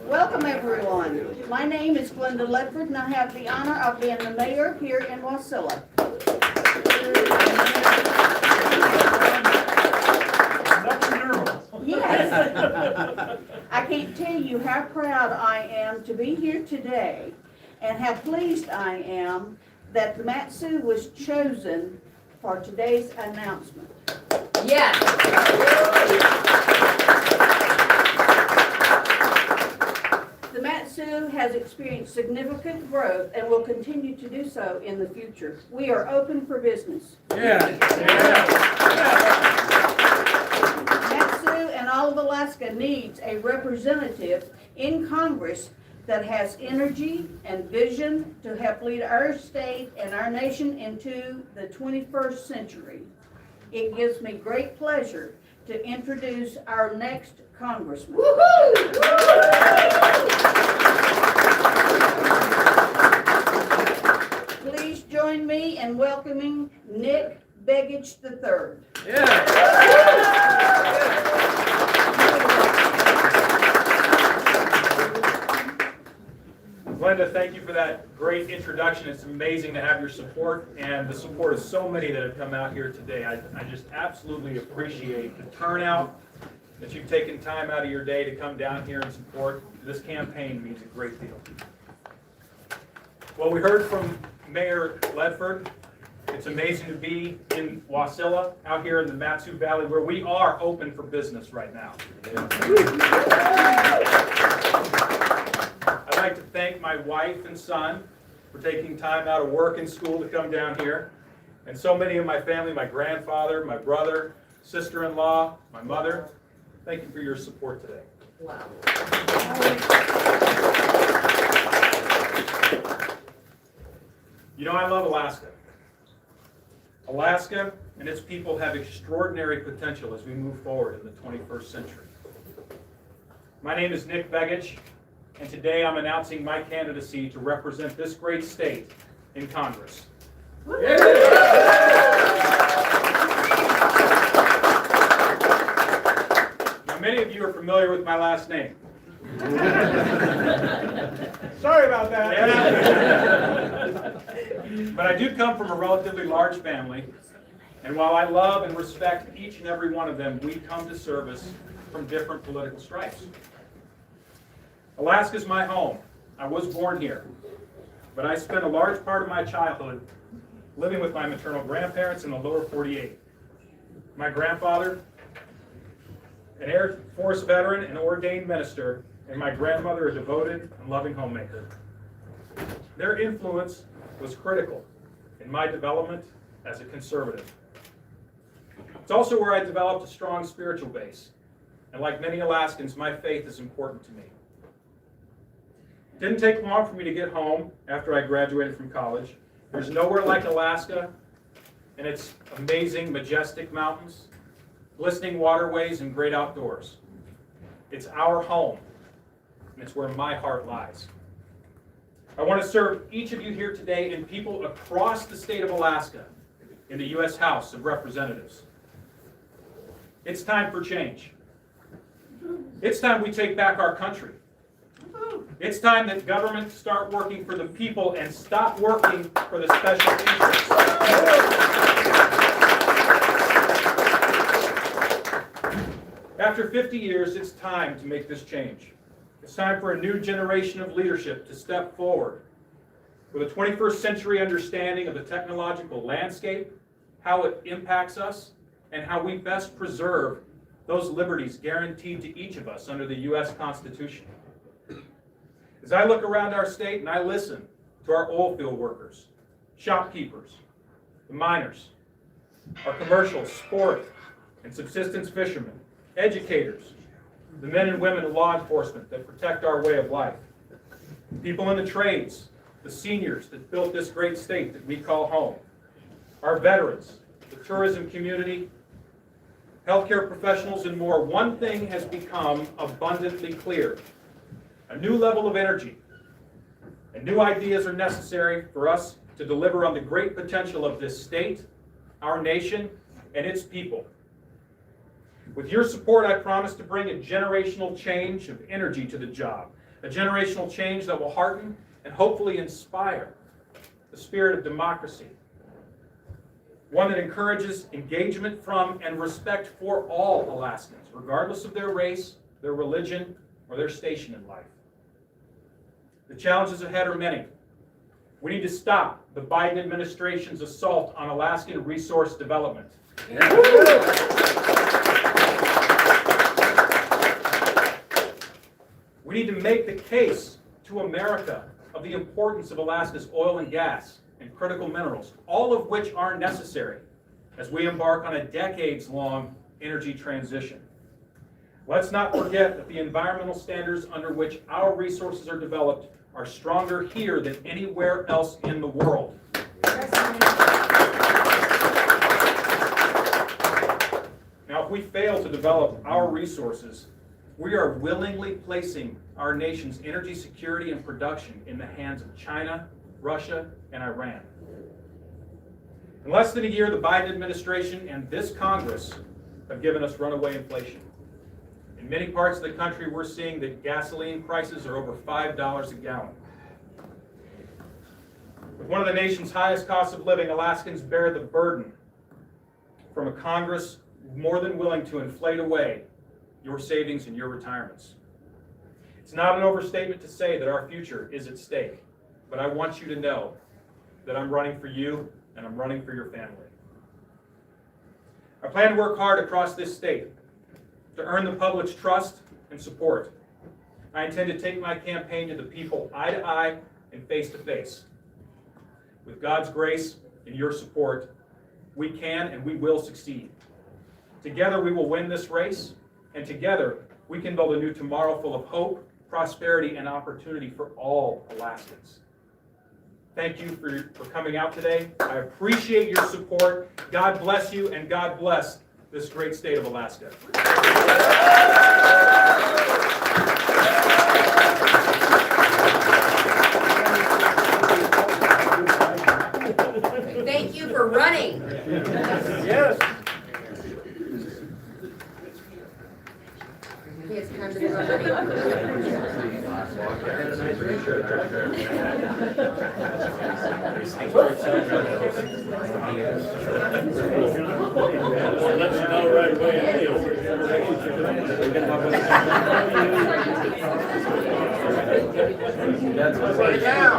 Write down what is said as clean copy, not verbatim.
Welcome, everyone. My name is Glenda Ledford, and I have the honor of being the mayor here in Wasilla. Yes. I can't tell you how proud I am to be here today and how pleased I am that the Mat-Su was chosen for today's announcement. Yes. The Mat-Su has experienced significant growth and will continue to do so in the future. We are open for business. Mat-Su and all of Alaska needs a representative in Congress that has energy and vision to help lead our state and our nation into the 21st century. It gives me great pleasure to introduce our next congressman. Please join me in welcoming Nick Begich III. Glenda, thank you for that great introduction. It's amazing to have your support and the support of so many that have come out here today. I just absolutely appreciate the turnout, that you've taken time out of your day to come down here and support. This campaign means a great deal. Well, we heard from Mayor Ledford. It's amazing to be in Wasilla, out here in the Mat-Su Valley, where we are open for business right now. I'd like to thank my wife and son for taking time out of work and school to come down here. And so many of my family, my grandfather, my brother, sister-in-law, my mother. Thank you for your support today. Wow. You know, I love Alaska. Alaska and its people have extraordinary potential as we move forward in the 21st century. My name is Nick Begich, and today I'm announcing my candidacy to represent this great state in Congress. Now, many of you are familiar with my last name. Sorry about that. Yeah. But I do come from a relatively large family, and while I love and respect each and every one of them, we come to service from different political stripes. Alaska is my home. I was born here, but I spent a large part of my childhood living with my maternal grandparents in the lower 48. My grandfather, an Air Force veteran and ordained minister, and my grandmother, a devoted and loving homemaker. Their influence was critical in my development as a conservative. It's also where I developed a strong spiritual base And like many Alaskans, my faith is important to me. It didn't take long for me to get home after I graduated from college. There's nowhere like Alaska and its amazing, majestic mountains, glistening waterways, and great outdoors. It's our home, and it's where my heart lies. I want to serve each of you here today and people across the state of Alaska in the U.S. House of Representatives. It's time for change. It's time we take back our country. It's time that government start working for the people and stop working for the special interests. After 50 years, it's time to make this change. It's time for a new generation of leadership to step forward with a 21st century understanding of the technological landscape, how it impacts us, and how we best preserve those liberties guaranteed to each of us under the U.S. Constitution. As I look around our state and I listen to our oil field workers, shopkeepers, the miners, our commercial, sport, and subsistence fishermen, educators, the men and women of law enforcement that protect our way of life, people in the trades, the seniors that built this great state that we call home, our veterans, the tourism community, healthcare professionals, and more, one thing has become abundantly clear. A new level of energy and new ideas are necessary for us to deliver on the great potential of this state, our nation, and its people. With your support, I promise to bring a generational change of energy to the job, a generational change that will hearten and hopefully inspire the spirit of democracy, one that encourages engagement from and respect for all Alaskans, regardless of their race, their religion, or their station in life. The challenges ahead are many. We need to stop the Biden administration's assault on Alaskan resource development. We need to make the case to America of the importance of Alaska's oil and gas and critical minerals, all of which are necessary as we embark on a decades-long energy transition. Let's not forget that the environmental standards under which our resources are developed are stronger here than anywhere else in the world. Now, if we fail to develop our resources, we are willingly placing our nation's energy security and production in the hands of China, Russia, and Iran. In less than a year, the Biden administration and this Congress have given us runaway inflation. In many parts of the country, we're seeing that gasoline prices are over $5 a gallon. With one of the nation's highest costs of living, Alaskans bear the burden from a Congress more than willing to inflate away your savings and your retirements. It's not an overstatement to say that our future is at stake, but I want you to know that I'm running for you and I'm running for your family. I plan to work hard across this state to earn the public's trust and support. I intend to take my campaign to the people eye to eye and face to face. With God's grace and your support, we can and we will succeed. Together we will win this race, and together we can build a new tomorrow full of hope, prosperity, and opportunity for all Alaskans. Thank you for coming out today. I appreciate your support. God bless you, and God bless this great state of Alaska. Thank you for running. Yes. He has come to the running. Let's know right away. That's right now.